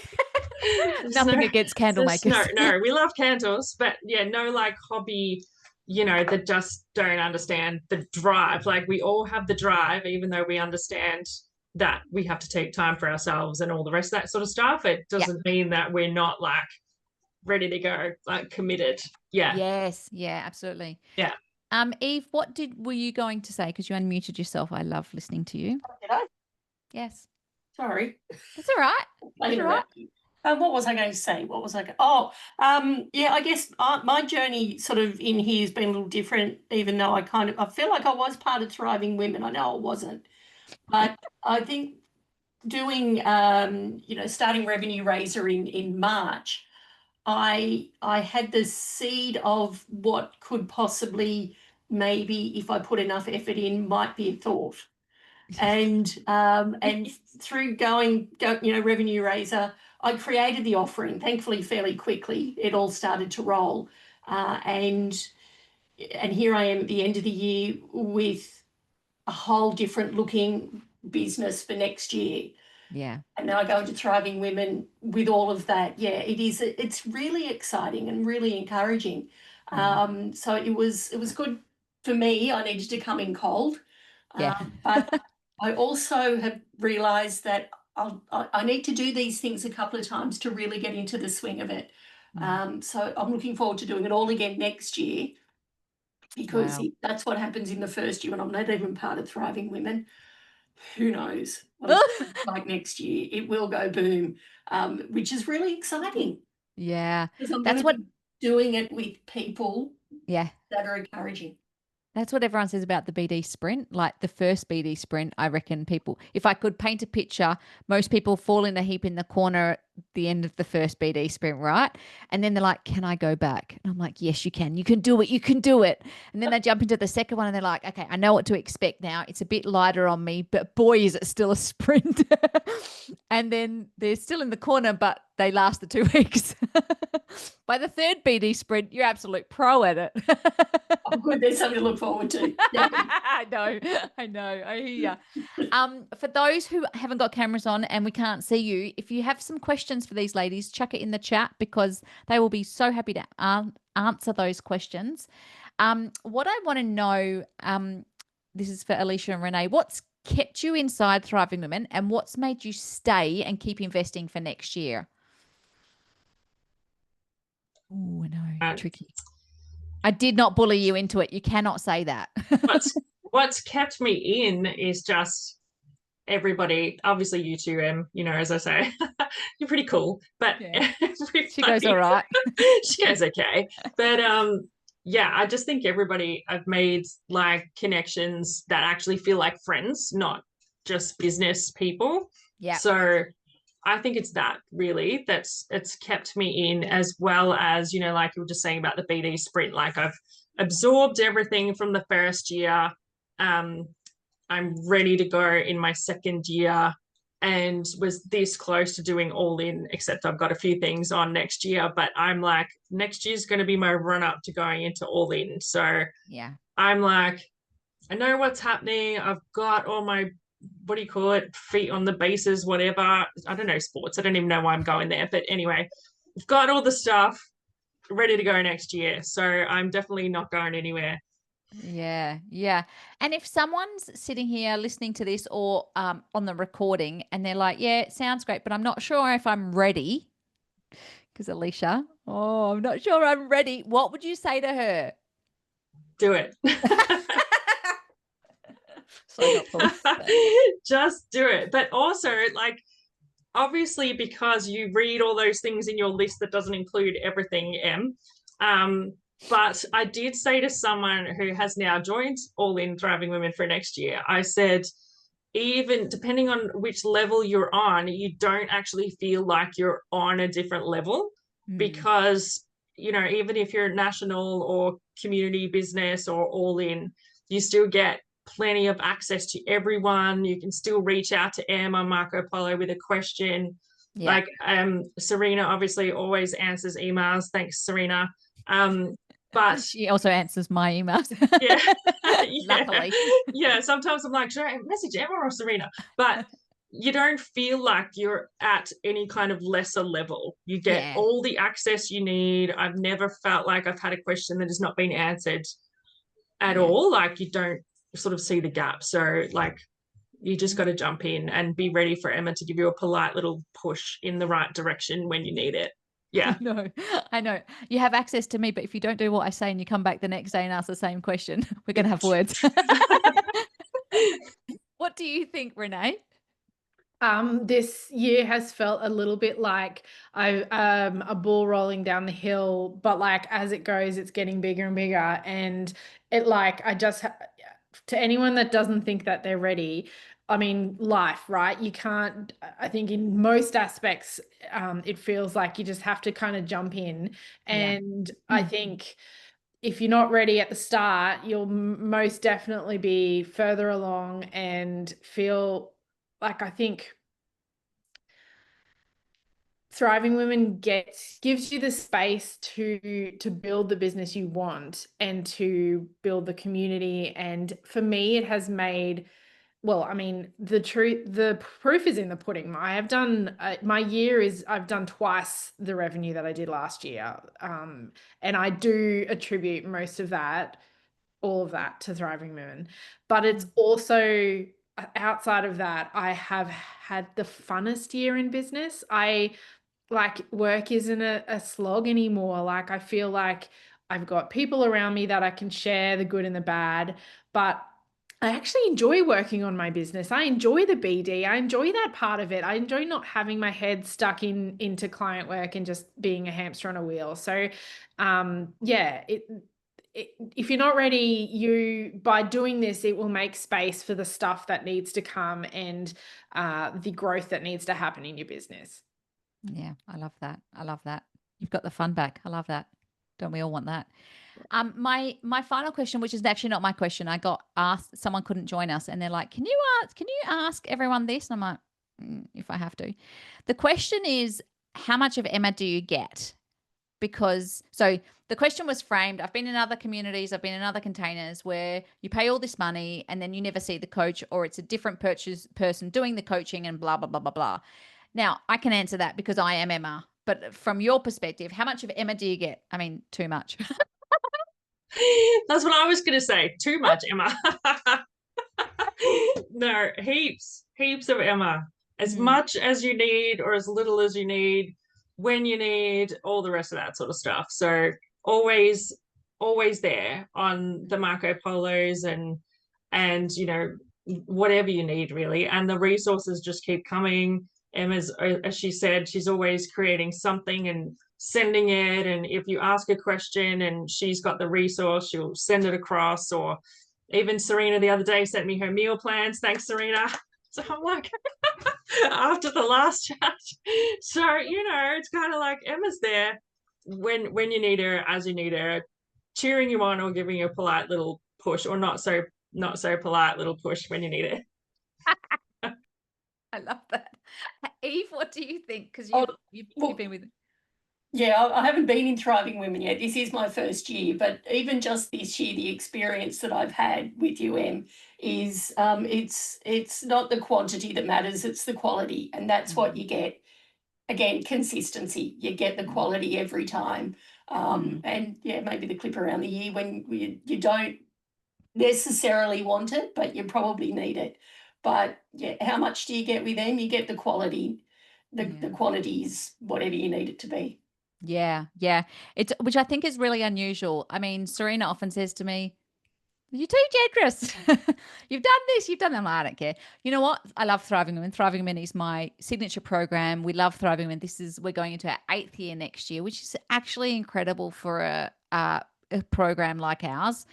Nothing against candle makers. No, we love candles, but yeah, no like hobby, that just don't understand the drive. Like we all have the drive, even though we understand that we have to take time for ourselves and all the rest of that sort of stuff. It doesn't mean that we're not like ready to go, like committed. Yeah. Yes. Yeah, absolutely. Yeah. Eve, what were you going to say? Because you unmuted yourself. I love listening to you. Did I? Yes. Sorry. That's all right. That's all right. What was I going to say? Yeah, I guess my journey sort of in here has been a little different, even though I feel like I was part of Thriving Women. I know I wasn't. But I think doing, starting Revenue Raiser in March, I had the seed of what could possibly, maybe if I put enough effort in, might be a thought. And through going, Revenue Raiser, I created the offering, thankfully fairly quickly. It all started to roll. And here I am at the end of the year with a whole different looking business for next year. Yeah. And now I go into Thriving Women with all of that. Yeah, it's really exciting and really encouraging. So it was good for me. I needed to come in cold. Yeah. But I also have realised that I need to do these things a couple of times to really get into the swing of it. So I'm looking forward to doing it all again next year, because that's what happens in the first year, and I'm not even part of Thriving Women. Who knows what it's like next year? It will go boom, which is really exciting. Yeah. Because I'm going to be doing it with people that are encouraging. That's what everyone says about the BD sprint. Like the first BD sprint, I reckon people, if I could paint a picture, most people fall in a heap in the corner at the end of the first BD sprint, right? And then they're like, can I go back? And I'm like, yes, you can. You can do it. You can do it. And then they jump into the second one and they're like, okay, I know what to expect now. It's a bit lighter on me, but boy, is it still a sprint. And then they're still in the corner, but they last the 2 weeks. By the third BD sprint, you're absolute pro at it. Oh, good. There's something to look forward to. Yeah. I know. I hear you. For those who haven't got cameras on and we can't see you, if you have some questions for these ladies, chuck it in the chat because they will be so happy to answer those questions. What I want to know, this is for Alicia and Renae, what's kept you inside Thriving Women and what's made you stay and keep investing for next year? Oh, I know. Tricky. I did not bully you into it. You cannot say that. What's kept me in is just everybody, obviously you two, as I say, you're pretty cool, but yeah. She goes all right. She goes okay. But I just think everybody, I've made like connections that actually feel like friends, not just business people. Yeah. So I think it's that really it's kept me in, as well as, like you were just saying about the BD sprint, like I've absorbed everything from the first year. I'm ready to go in my second year and was this close to doing all in, except I've got a few things on next year, but I'm like, next year's going to be my run up to going into all in. So yeah, I'm like, I know what's happening. I've got all my, what do you call it? Feet on the bases, whatever. I don't know sports. I don't even know why I'm going there. But anyway, I've got all the stuff ready to go next year. So I'm definitely not going anywhere. Yeah. And if someone's sitting here listening to this or on the recording and they're like, yeah, it sounds great, but I'm not sure if I'm ready. Because Alicia, I'm not sure I'm ready. What would you say to her? Do it. So helpful. Just do it. But also, like, obviously, because you read all those things in your list that doesn't include everything, but I did say to someone who has now joined All In Thriving Women for next year, I said, even depending on which level you're on, you don't actually feel like you're on a different level because, even if you're national or community business or All In, you still get plenty of access to everyone. You can still reach out to Emma, Marco Polo with a question. Yeah. Like Serena obviously always answers emails. Thanks, Serena. But she also answers my emails. Yeah. Luckily. Yeah. Sometimes I'm like, should I message Emma or Serena? But you don't feel like you're at any kind of lesser level. You get all the access you need. I've never felt like I've had a question that has not been answered at all. Like you don't sort of see the gap. So like you just got to jump in and be ready for Emma to give you a polite little push in the right direction when you need it. Yeah. I know. You have access to me, but if you don't do what I say and you come back the next day and ask the same question, we're going to have words. What do you think, Renae? This year has felt a little bit like a ball rolling down the hill, but like as it goes, it's getting bigger and bigger. And it like, to anyone that doesn't think that they're ready, I mean, life, right? You can't, I think in most aspects, it feels like you just have to kind of jump in. And I think if you're not ready at the start, you'll most definitely be further along and feel like, I think Thriving Women gives you the space to build the business you want and to build the community. And for me, it has made, well, I mean, the proof is in the pudding. I've done twice the revenue that I did last year. And I do attribute most of that, all of that, to Thriving Women. But it's also, outside of that, I have had the funnest year in business. Like work isn't a slog anymore. Like I feel like I've got people around me that I can share the good and the bad, but I actually enjoy working on my business. I enjoy the BD. I enjoy that part of it. I enjoy not having my head stuck into client work and just being a hamster on a wheel. So if you're not ready, by doing this, it will make space for the stuff that needs to come and the growth that needs to happen in your business. Yeah, I love that. I love that. You've got the fun back. I love that. Don't we all want that? My final question, which is actually not my question, I got asked. Someone couldn't join us, and they're like, "Can you ask everyone this?" And I'm like, "If I have to." The question is, how much of Emma do you get? Because the question was framed. I've been in other communities, I've been in other containers where you pay all this money and then you never see the coach, or it's a different person doing the coaching and blah, blah, blah, blah, blah. Now, I can answer that because I am Emma. But from your perspective, how much of Emma do you get? I mean, too much. That's what I was going to say. Too much, Emma. No, heaps of Emma. As much as you need or as little as you need, when you need, all the rest of that sort of stuff. So always there on the Marco Polos and you know, whatever you need really. And the resources just keep coming. Emma's, as she said, she's always creating something and sending it. And if you ask a question and she's got the resource, she'll send it across. Or even Serena the other day sent me her meal plans. Thanks, Serena. So I'm like, after the last chat. So, you know, it's kind of like Emma's there when you need her, as you need her, cheering you on or giving you a polite little push, or not so polite little push when you need it. I love that. Eve, what do you think? Because you've been with. Yeah, I haven't been in Thriving Women yet. This is my first year, but even just this year, the experience that I've had with UM is it's not the quantity that matters, it's the quality, and that's what you get. Again, consistency. You get the quality every time. And yeah, maybe the clip around the year when you don't necessarily want it, but you probably need it. But yeah, how much do you get with them? You get the quality. The quality is whatever you need it to be. Yeah. It's, which I think is really unusual. I mean, Serena often says to me, "You're too generous. You've done this, you've done that." I don't care. You know what? I love Thriving Women. Thriving Women is my signature program. We love Thriving Women. We're going into our 8th year next year, which is actually incredible for a program like ours.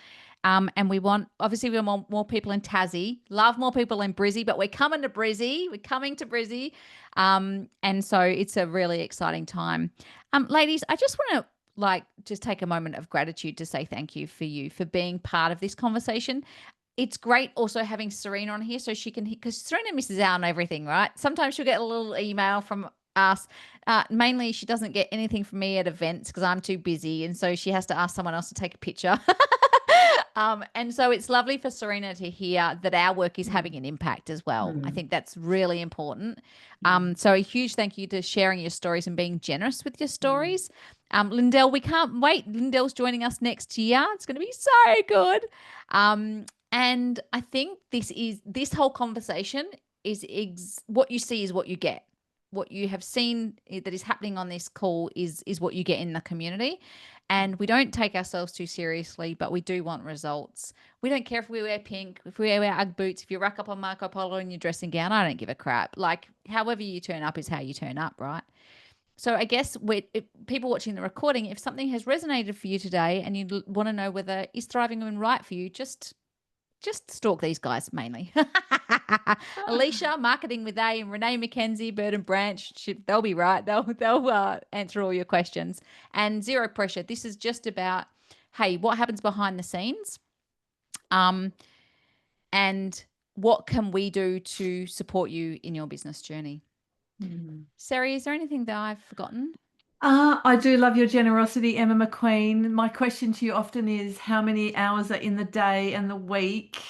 And we want more people in Tassie, love more people in Brizzy, but we're coming to Brizzy. And so it's a really exciting time. Ladies, I just want to just take a moment of gratitude to say thank you for being part of this conversation. It's great also having Serena on here so she can, because Serena misses out on everything, right? Sometimes she'll get a little email from us. Mainly she doesn't get anything from me at events because I'm too busy. And so she has to ask someone else to take a picture. And so it's lovely for Serena to hear that our work is having an impact as well. I think that's really important. So a huge thank you to sharing your stories and being generous with your stories. Lindell, we can't wait. Lindell's joining us next year. It's going to be so good. And I think this whole conversation is what you see is what you get. What you have seen that is happening on this call is what you get in the community. And we don't take ourselves too seriously, but we do want results. We don't care if we wear pink, if we wear Ugg boots, if you rock up on Marco Polo in your dressing gown, I don't give a crap. Like, however you turn up is how you turn up, right? So I guess people watching the recording, if something has resonated for you today and you want to know whether is Thriving Women right for you, just stalk these guys mainly. Alicia, Marketing with A, and Renae McKenzie, Bird and Branch, they'll be right. They'll answer all your questions. And zero pressure. This is just about, hey, what happens behind the scenes? And what can we do to support you in your business journey? Sari, is there anything that I've forgotten? I do love your generosity, Emma McQueen. My question to you often is, how many hours are in the day and the week?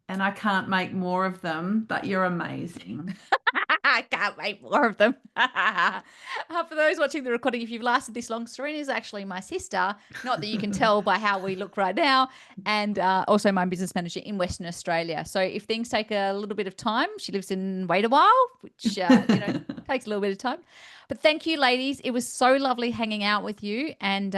And I can't make more of them, but you're amazing. I can't make more of them. For those watching the recording, if you've lasted this long, Serena is actually my sister. Not that you can tell by how we look right now. And also my business manager in Western Australia. So if things take a little bit of time, she lives in Wait a While, which takes a little bit of time. But thank you, ladies. It was so lovely hanging out with you. And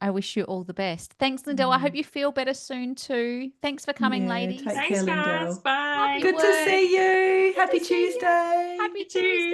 I wish you all the best. Thanks, Lindell. I hope you feel better soon too. Thanks for coming, ladies. Take Thanks, care, guys. Lindell. Bye. Good to see you. Happy Tuesday. Happy Tuesday.